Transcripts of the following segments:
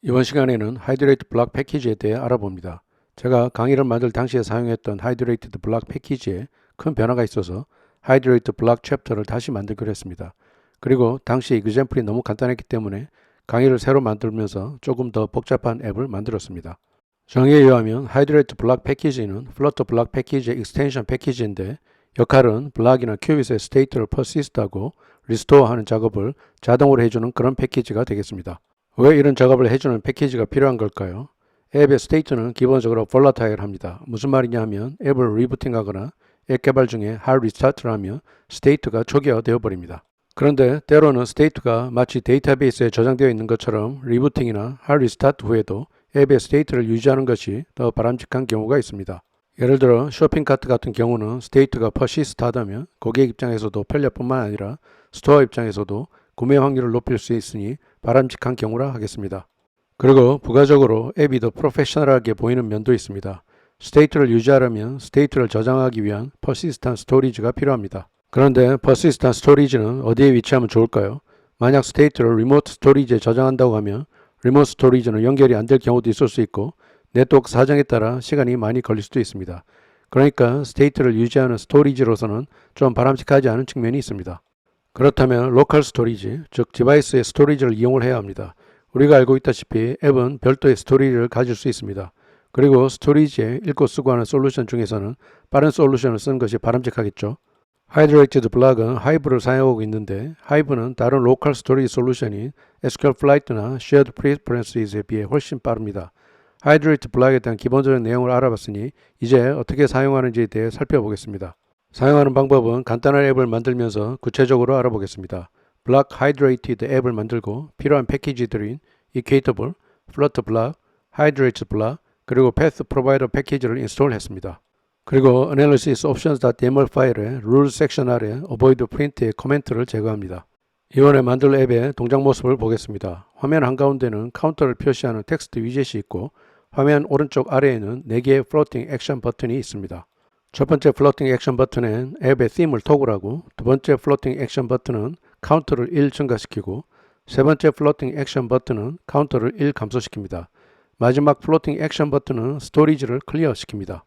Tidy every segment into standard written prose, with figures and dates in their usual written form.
이번 시간에는 하이드레이트 블락 패키지에 대해 알아봅니다. 제가 강의를 만들 당시에 사용했던 하이드레이트 블락 패키지에 큰 변화가 있어서 하이드레이트 블락 챕터를 다시 만들기로 했습니다. 그리고 당시 example이 너무 간단했기 때문에 강의를 새로 만들면서 조금 더 복잡한 앱을 만들었습니다. 정의에 의하면 하이드레이트 블락 패키지는 플러터 블락 패키지의 익스텐션 패키지인데 역할은 블락이나 큐빗의 스테이트를 persist하고 리스토어하는 작업을 자동으로 해주는 그런 패키지가 되겠습니다. 왜 이런 작업을 해주는 패키지가 필요한 걸까요? 앱의 스테이트는 기본적으로 volatile합니다. 무슨 말이냐 하면 앱을 리부팅하거나 앱 개발 중에 hard restart를 하면 스테이트가 초기화되어 버립니다. 그런데 때로는 스테이트가 마치 데이터베이스에 저장되어 있는 것처럼 리부팅이나 hard restart 후에도 앱의 스테이트를 유지하는 것이 더 바람직한 경우가 있습니다. 예를 들어 쇼핑카트 같은 경우는 스테이트가 persist하다면 고객 입장에서도 편리뿐만 아니라 스토어 입장에서도 구매 확률을 높일 수 있으니 바람직한 경우라 하겠습니다. 그리고 부가적으로 앱이 더 프로페셔널하게 보이는 면도 있습니다. 스테이트를 유지하려면 스테이트를 저장하기 위한 persistent storage가 필요합니다. 그런데 persistent storage는 어디에 위치하면 좋을까요? 만약 스테이트를 remote storage에 저장한다고 하면 remote storage는 연결이 안 될 경우도 있을 수 있고 네트워크 사정에 따라 시간이 많이 걸릴 수도 있습니다. 그러니까 스테이트를 유지하는 스토리지로서는 좀 바람직하지 않은 측면이 있습니다. 그렇다면 로컬 스토리지, 즉 디바이스의 스토리지를 이용을 해야 합니다. 우리가 알고 있다시피 앱은 별도의 스토리지를 가질 수 있습니다. 그리고 스토리지에 읽고 쓰고 하는 솔루션 중에서는 빠른 솔루션을 쓰는 것이 바람직하겠죠. 하이드레이티드 블락은 하이브를 사용하고 있는데 하이브는 다른 로컬 스토리지 솔루션인 SQL플라이트나 Shared Preferences에 비해 훨씬 빠릅니다. 하이드레이티드 블락에 대한 기본적인 내용을 알아봤으니 이제 어떻게 사용하는지에 대해 살펴보겠습니다. 사용하는 방법은 간단한 앱을 만들면서 구체적으로 알아보겠습니다. 블락 하이드레이티드 앱을 만들고 필요한 패키지들인 Equatable, Flutter 블락, Hydrated 블락, 그리고 Path Provider 패키지를 인스톨했습니다. 그리고 Analysis Options.yml 파일에 Rules 섹션 아래 Avoid Print의 코멘트를 제거합니다. 이번에 만들 앱의 동작 모습을 보겠습니다. 화면 한가운데는 카운터를 표시하는 텍스트 위젯이 있고 화면 오른쪽 아래에는 4개의 플로팅 액션 버튼이 있습니다. 첫 번째 플로팅 액션 버튼은 앱의 theme을 토글하고 두 번째 플로팅 액션 버튼은 카운터를 1 증가시키고 세 번째 플로팅 액션 버튼은 카운터를 1 감소시킵니다. 마지막 플로팅 액션 버튼은 스토리지를 클리어시킵니다.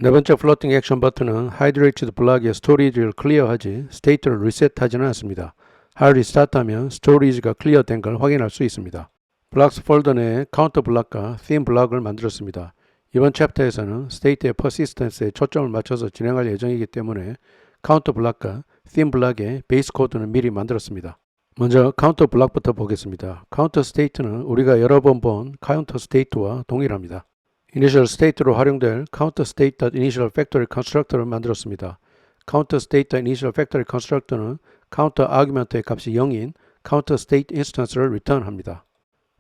네 번째 플로팅 액션 버튼은 하이드레이티드 블락의 스토리지를 클리어하지 스테이트를 리셋하지는 않습니다. hard restart 하면 스토리지가 클리어된 걸 확인할 수 있습니다. 블락스 폴더 내에 카운터 블락과 theme 블락을 만들었습니다. 이번 챕터에서는 스테이트의 persistence에 초점을 맞춰서 진행할 예정이기 때문에 카운터 블락과 theme 블락의 베이스 코드는 미리 만들었습니다. 먼저 카운터 블락부터 보겠습니다. 카운터 스테이트는 우리가 여러 번 본 카운터 스테이트와 동일합니다. 이니셜 스테이트로 활용될 카운터 스테이트.initial factory constructor를 만들었습니다. 카운터 스테이트.initial factory constructor는 카운터 아규먼트의 값이 0인 카운터 스테이트 인스턴스를 리턴합니다.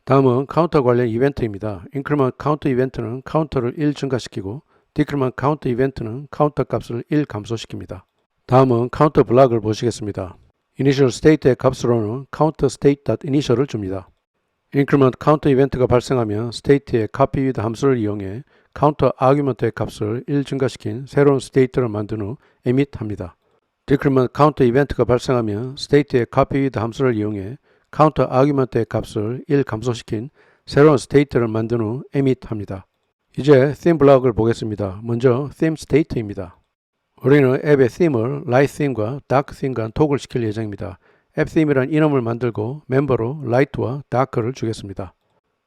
다음은 카운터 관련 이벤트입니다. increment 카운터 이벤트는 카운터를 1 증가시키고 decrement 카운터 이벤트는 카운터 값을 1 감소시킵니다. 다음은 카운터 블락을 보시겠습니다. initial state의 값으로는 counter state.initial을 줍니다. increment 카운터 이벤트가 발생하면 state의 copy with 함수를 이용해 counter argument의 값을 1 증가시킨 새로운 state를 만든 후 emit합니다. decrement 카운터 이벤트가 발생하면 state의 copy with 함수를 이용해 counter argument의 값을 1 감소시킨 새로운 state를 만든 후 emit합니다. 이제 theme 블락을 보겠습니다. 먼저 theme state입니다. 우리는 앱의 theme을 light theme과 dark theme 간 토글 시킬 예정입니다. 앱 theme이란 이름을 만들고 멤버로 light와 dark를 주겠습니다.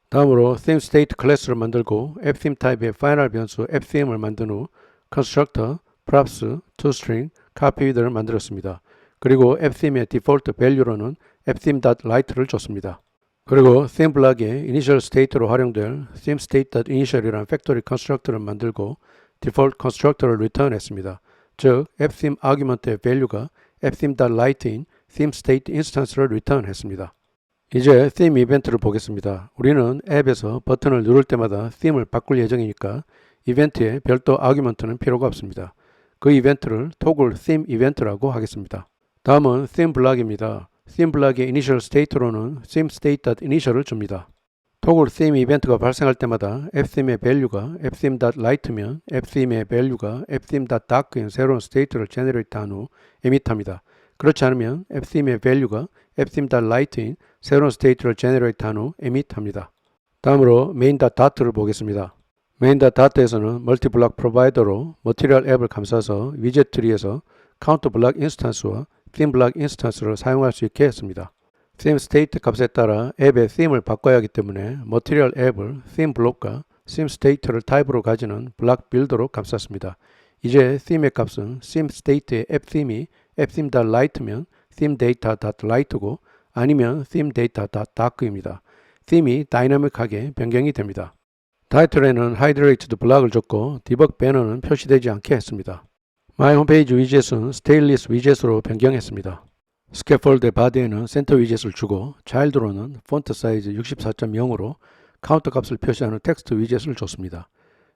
다음으로 theme state 클래스를 만들고 앱 theme 타입의 final 변수 앱 theme을 만든 후 constructor, props, toString, copy with를 만들었습니다. 그리고 앱 theme의 디폴트 value로는 apptheme.light를 줬습니다. 그리고 theme 블락의 initial state로 활용될 theme state.initial이라는 factory constructor를 만들고 default constructor를 return했습니다. 즉, apptheme argument의 value가 apptheme.light인 theme state instance를 return했습니다. 이제 theme 이벤트를 보겠습니다. 우리는 앱에서 버튼을 누를 때마다 theme을 바꿀 예정이니까 이벤트에 별도 argument는 필요가 없습니다. 그 이벤트를 toggle theme 이벤트라고 하겠습니다. 다음은 theme 블락입니다. theme 블락의 initial state로는 theme state.initial을 줍니다. toggle theme 이벤트가 발생할 때마다 apptheme의 value가 apptheme.light면 apptheme의 value가 apptheme.dark인 새로운 state를 generate한 후 emit합니다. 그렇지 않으면 apptheme의 value가 apptheme.light인 새로운 state를 generate한 후 emit합니다. 다음으로 main.dat를 보겠습니다. main.dat에서는 멀티블락 프로바이더로 머티리얼 앱을 감싸서 위젯 트리에서 카운트 블락 인스턴스와 theme 블락 인스턴스를 사용할 수 있게 했습니다. theme state 값에 따라 앱의 theme을 바꿔야 하기 때문에 머티리얼 앱을 theme 블록과 theme state를 타입으로 가지는 블락 빌더로 감쌌습니다. 이제 theme의 값은 theme state의 앱 theme이 apptheme.light면 themedata.light고 아니면 themedata.dark입니다. theme이 다이나믹하게 변경이 됩니다. 타이틀에는 hydrated 블락을 줬고 디버그 배너는 표시되지 않게 했습니다. My 홈페이지 위젯은 스테인리스 위젯으로 변경했습니다. 스캐폴드의 바디에는 센터 위젯을 주고 차일드로는 폰트 사이즈 64.0으로 카운터 값을 표시하는 텍스트 위젯을 줬습니다.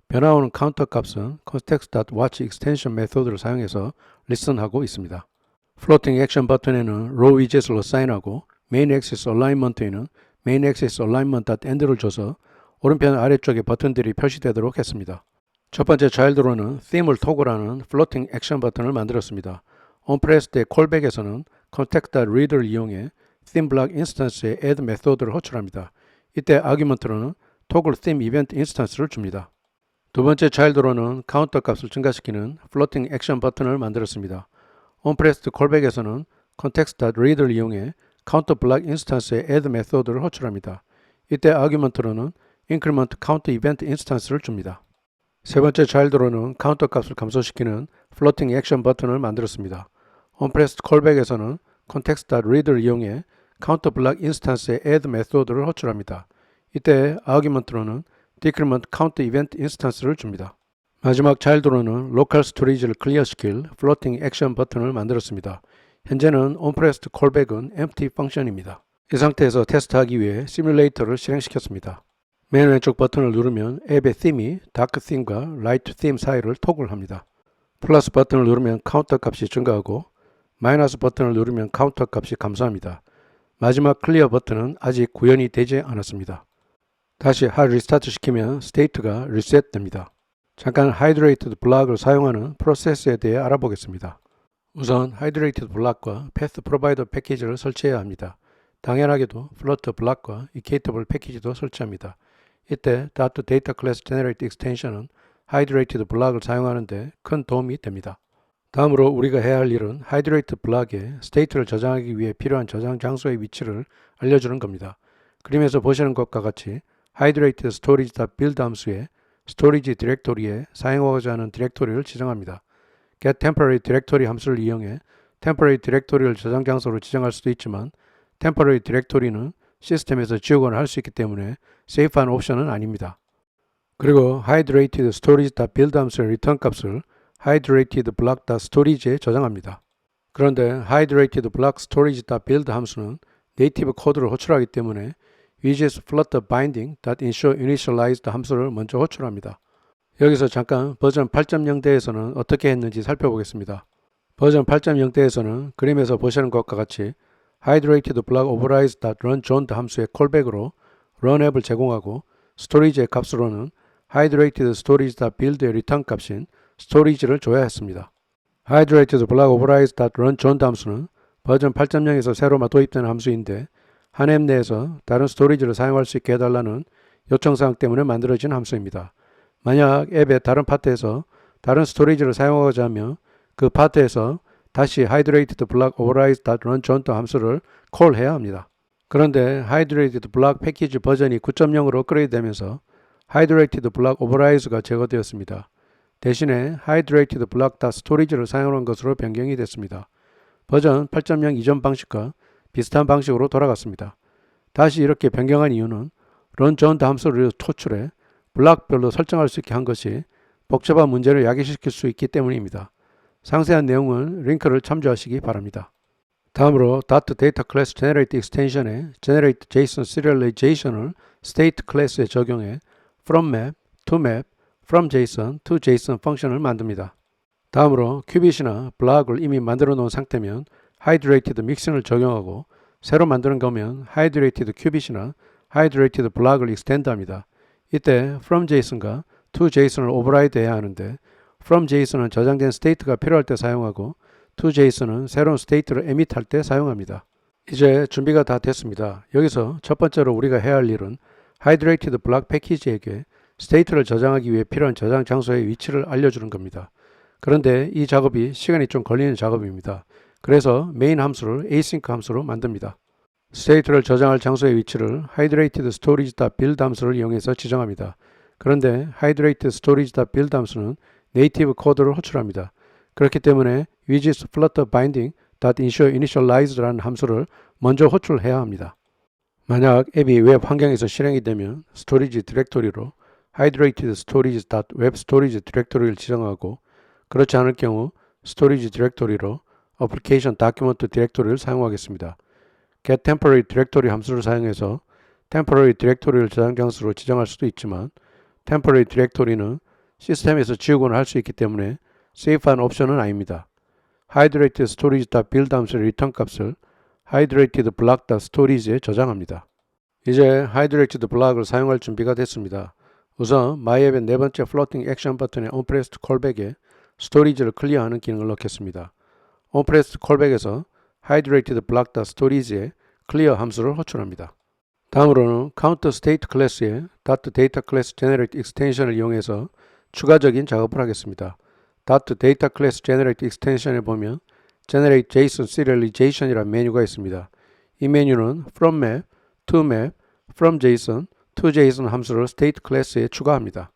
변화오는 카운터 값은 context.watch extension 메소드를 사용해서 listen하고 있습니다. 플로팅 액션 버튼에는 row 위젯을 어사인하고 main axis alignment에는 main axis alignment.end를 줘서 오른편 아래쪽에 버튼들이 표시되도록 했습니다. 첫 번째 차일드로는 theme을 토글하는 플로팅 액션 버튼을 만들었습니다. onPress 때 콜백에서는 context.reader를 이용해 theme block instance의 add 메소드를 호출합니다. 이때 아규먼트로는 toggle theme event instance를 줍니다. 두 번째 차일드로는 카운터 값을 증가시키는 플로팅 액션 버튼을 만들었습니다. onPress 콜백에서는 context.reader를 이용해 counter block instance의 add 메소드를 호출합니다. 이때 아규먼트로는 increment count event instance를 줍니다. 세 번째 차일드로는 카운터 값을 감소시키는 floating action 버튼을 만들었습니다. onPressed callback에서는 context.reader를 이용해 counter block instance의 add 메소드를 호출합니다. 이때 argument로는 decrement count event instance를 줍니다. 마지막 차일드로는 local storage를 클리어시킬 floating action 버튼을 만들었습니다. 현재는 onPressed callback은 empty 펑션입니다. 이 상태에서 테스트하기 위해 시뮬레이터를 실행시켰습니다. 맨 왼쪽 버튼을 누르면 앱의 theme이 dark theme과 light theme 사이를 토글합니다. 플러스 버튼을 누르면 카운터 값이 증가하고 마이너스 버튼을 누르면 카운터 값이 감소합니다. 마지막 클리어 버튼은 아직 구현이 되지 않았습니다. 다시 hard 리스타트 시키면 스테이트가 리셋됩니다. 잠깐 hydrated 블락을 사용하는 프로세스에 대해 알아보겠습니다. 우선 hydrated 블락과 path provider 패키지를 설치해야 합니다. 당연하게도 flutter 블락과 equatable 패키지도 설치합니다. 이때 .data class generate extension은 hydrated 블락을 사용하는 데 큰 도움이 됩니다. 다음으로 우리가 해야 할 일은 hydrated 블락에 state를 저장하기 위해 필요한 저장 장소의 위치를 알려주는 겁니다. 그림에서 보시는 것과 같이 hydrated storage.build 함수에 storage 디렉토리에 사용하고자 하는 디렉토리를 지정합니다. get temporary directory 함수를 이용해 temporary 디렉토리를 저장 장소로 지정할 수도 있지만 temporary 디렉토리는 시스템에서 지우거나 할 수 있기 때문에 세이프한 옵션은 아닙니다. 그리고 hydrated storage.build 함수의 return 값을 hydrated block.storage에 저장합니다. 그런데 hydrated block storage.build 함수는 네이티브 코드를 호출하기 때문에 widget flutter binding.ensure initialized 함수를 먼저 호출합니다. 여기서 잠깐 버전 8.0대에서는 어떻게 했는지 살펴보겠습니다. 버전 8.0대에서는 그림에서 보시는 것과 같이 hydrated block overrides.run joined 함수의 콜백으로 run 앱을 제공하고 스토리지의 값으로는 hydrated storage.build의 return 값인 storage를 줘야 했습니다. hydrated block overrides.run joined 함수는 버전 8.0에서 새로 도입된 함수인데 한 앱 내에서 다른 스토리지를 사용할 수 있게 해달라는 요청사항 때문에 만들어진 함수입니다. 만약 앱의 다른 파트에서 다른 스토리지를 사용하고자 하면 그 파트에서 다시 hydrated block overrides.run joined 함수를 콜해야 합니다. 그런데 hydrated block 패키지 버전이 9.0으로 업그레이드 되면서 hydrated block overrides가 제거되었습니다. 대신에 hydrated block.storage를 사용하는 것으로 변경이 됐습니다. 버전 8.0 이전 방식과 비슷한 방식으로 돌아갔습니다. 다시 이렇게 변경한 이유는 run joined 함수를 호출해 블락별로 설정할 수 있게 한 것이 복잡한 문제를 야기시킬 수 있기 때문입니다. 상세한 내용은 링크를 참조하시기 바랍니다. 다음으로 .data class generate extension에 generate JSON serialization을 state class에 적용해 from map to map, from JSON to JSON 펑션을 만듭니다. 다음으로 큐빗이나 블락을 이미 만들어 놓은 상태면 hydrated mixing을 적용하고 새로 만드는 거면 hydrated 큐빗이나 hydrated 블락을 extend합니다. 이때 from JSON과 to JSON을 override 해야 하는데 from JSON은 저장된 state가 필요할 때 사용하고 to JSON은 새로운 state를 emit 할 때 사용합니다. 이제 준비가 다 됐습니다. 여기서 첫 번째로 우리가 해야 할 일은 Hydrated Block 패키지에게 스테이트를 저장하기 위해 필요한 저장 장소의 위치를 알려주는 겁니다. 그런데 이 작업이 시간이 좀 걸리는 작업입니다. 그래서 메인 함수를 async 함수로 만듭니다. 스테이트를 저장할 장소의 위치를 hydrated storage.build 함수를 이용해서 지정합니다. 그런데 hydrated storage.build 함수는 네이티브 코드를 호출합니다. 그렇기 때문에 widgets flutter binding .ensure initialize라는 함수를 먼저 호출해야 합니다. 만약 앱이 웹 환경에서 실행이 되면 스토리지 디렉토리로 hydrated storage.web storage 디렉토리를 지정하고 그렇지 않을 경우 스토리지 디렉토리로 application document 디렉토리를 사용하겠습니다. get temporary 디렉토리 함수를 사용해서 temporary 디렉토리를 저장 장소로 지정할 수도 있지만 temporary 디렉토리는 시스템에서 지우거나 할 수 있기 때문에 safe한 옵션은 아닙니다. hydrated storage.build 함수의 return 값을 hydrated block.storage에 저장합니다. 이제 hydrated block을 사용할 준비가 됐습니다. 우선 my앱의 네 번째 floating action 버튼의 onPressed callback에 storage를 클리어하는 기능을 넣겠습니다. onPressed callback에서 hydrated block.storage에 clear 함수를 호출합니다. 다음으로는 counterState 클래스의 .data class generate extension을 이용해서 추가적인 작업을 하겠습니다. .data class generate extension에 보면 generate JSON serialization이라는 메뉴가 있습니다. 이 메뉴는 from map, to map, from JSON, to JSON 함수를 state 클래스에 추가합니다.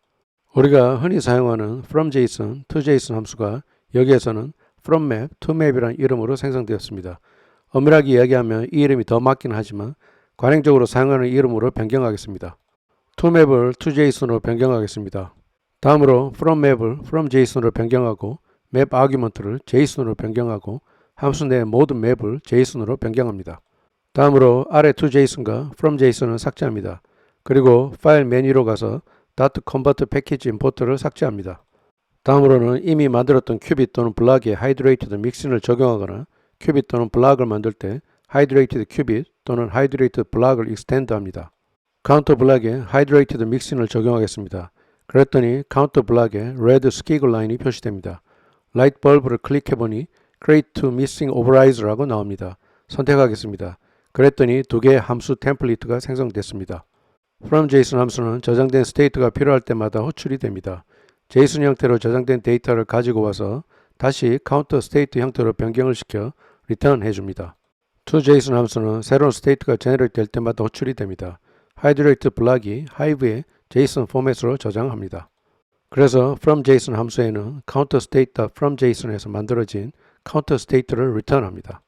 우리가 흔히 사용하는 from JSON, to JSON 함수가 여기에서는 from map, to map이라는 이름으로 생성되었습니다. 엄밀하게 이야기하면 이 이름이 더 맞긴 하지만 관행적으로 사용하는 이름으로 변경하겠습니다. to map을 to JSON으로 변경하겠습니다. 다음으로 from map을 from JSON으로 변경하고 map argument를 JSON으로 변경하고 함수 내 모든 맵을 JSON으로 변경합니다. 다음으로 아래 to JSON과 from JSON을 삭제합니다. 그리고 파일 메뉴로 가서 .convert package import를 삭제합니다. 다음으로는 이미 만들었던 큐빗 또는 블락에 hydrated mixin을 적용하거나 큐빗 또는 블락을 만들 때 hydrated 큐빗 또는 hydrated 블락을 extend 합니다. counter 블락에 hydrated mixin을 적용하겠습니다. 그랬더니 counter 블락에 red squiggle 라인이 표시됩니다. 라이트 벌브를 클릭해보니 create to missing override라고 나옵니다. 선택하겠습니다. 그랬더니 두 개의 함수 템플릿가 생성됐습니다. from JSON 함수는 저장된 스테이트가 필요할 때마다 호출이 됩니다. JSON 형태로 저장된 데이터를 가지고 와서 다시 counter state 형태로 변경을 시켜 return 해줍니다. to JSON 함수는 새로운 스테이트가 제너레이트 될 때마다 호출이 됩니다. hydrated 블락이 hive의 JSON 포맷으로 저장합니다. 그래서 from JSON 함수에는 counterState.from JSON에서 만들어진 counterState를 return합니다.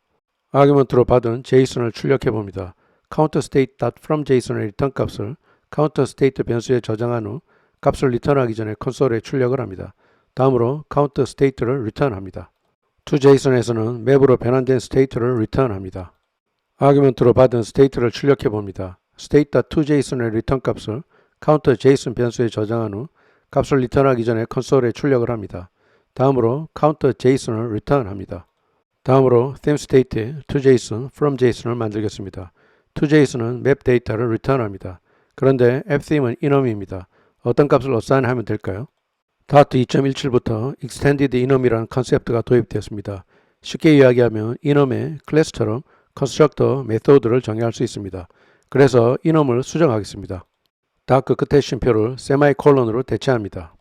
아규먼트로 받은 JSON을 출력해 봅니다. counterState.from JSON의 return 값을 counterState 변수에 저장한 후 값을 리턴하기 전에 콘솔에 출력을 합니다. 다음으로 counterState를 return합니다. toJSON에서는 맵으로 변환된 state를 return합니다. 아규먼트로 받은 state를 출력해 봅니다. state.toJSON의 return 값을 counterJSON 변수에 저장한 후 값을 리턴하기 전에 콘솔에 출력을 합니다. 다음으로 counterJSON을 return합니다. 다음으로 themeState에 toJSON, fromJSON을 만들겠습니다. toJSON은 맵 데이터를 return합니다. 그런데 appTheme은 enum입니다. 어떤 값을 어사인하면 될까요? .2.17부터 extended enum이라는 컨셉트가 도입되었습니다. 쉽게 이야기하면 enum의 클래스처럼 constructor 메소드를 정의할 수 있습니다. 그래서 enum을 수정하겠습니다. 그 끝에 쉼표를 세마이콜론으로 대체합니다.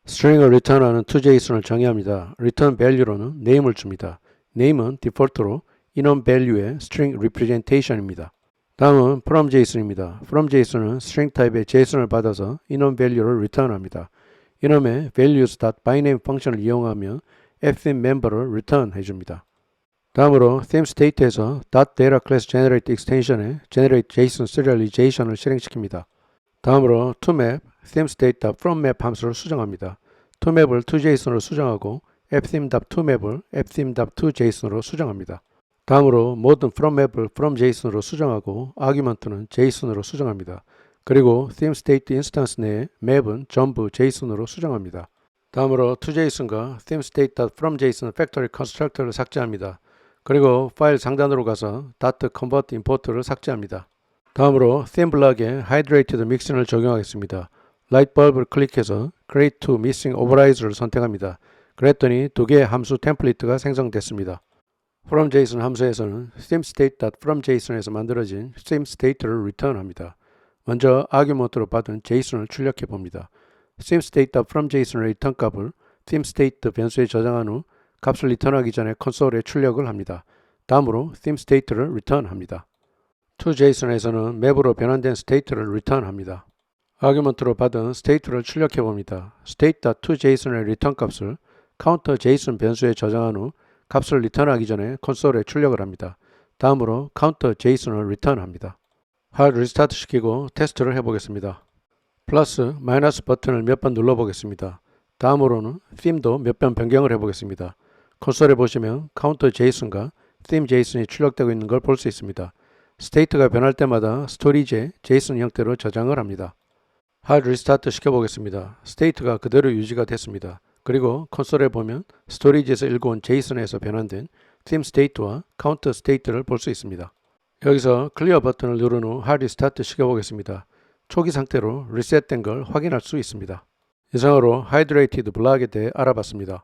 string을 return하는 toJSON을 정의합니다. return value로는 name을 줍니다. name은 디폴트로 enum value의 string representation입니다. 다음은 fromJSON입니다. fromJSON은 string 타입의 JSON을 받아서 enum value를 return합니다. enum의 values.byname 펑션을 이용하며 ftheme member를 return 해줍니다. 다음으로 themeState에서 .data class generate extension에 generate JSON serialization을 실행시킵니다. 다음으로 toMap, themeState.fromMap 함수를 수정합니다. toMap을 toJSON으로 수정하고 ftheme.toMap을 ftheme.toJSON으로 수정합니다. 다음으로 모든 fromMap을 fromJSON으로 수정하고 argument는 JSON으로 수정합니다. 그리고 themeState 인스턴스 내에 map은 전부 JSON으로 수정합니다. 다음으로 toJSON과 themeState.fromJSON factory constructor를 삭제합니다. 그리고 파일 상단으로 가서 .convert import를 삭제합니다. 다음으로 theme 블락에 hydrated mixin을 적용하겠습니다. 라이트 벌브를 클릭해서 create to missing override를 선택합니다. 그랬더니 두 개의 함수 템플릿가 생성됐습니다. fromJSON 함수에서는 themeState.fromJSON에서 만들어진 themeState를 return합니다. 먼저 아규먼트로 받은 JSON을 출력해 봅니다. theme state from JSON의 리턴 값을 theme state 변수에 저장한 후 값을 리턴하기 전에 콘솔에 출력을 합니다. 다음으로 theme state를 리턴합니다. toJSON에서는 맵으로 변환된 state를 리턴합니다. 아규먼트로 받은 state를 출력해 봅니다. state.toJSON의 리턴 값을 counterJSON 변수에 저장한 후 값을 리턴하기 전에 콘솔에 출력을 합니다. 다음으로 counterJSON을 리턴합니다. hard 리스타트 시키고 테스트를 해보겠습니다. 플러스, 마이너스 버튼을 몇 번 눌러보겠습니다. 다음으로는 theme도 몇 번 변경을 해보겠습니다. 콘솔에 보시면 counterJSON과 themeJSON이 출력되고 있는 걸 볼 수 있습니다. state가 변할 때마다 스토리지에 JSON 형태로 저장을 합니다. hard 리스타트 시켜보겠습니다. state가 그대로 유지가 됐습니다. 그리고 콘솔에 보면 스토리지에서 읽어온 JSON에서 변환된 theme state와 counter state를 볼 수 있습니다. 여기서 클리어 버튼을 누른 후 hard 리스타트 시켜보겠습니다. 초기 상태로 리셋된 걸 확인할 수 있습니다. 이상으로 하이드레이티드 블락에 대해 알아봤습니다.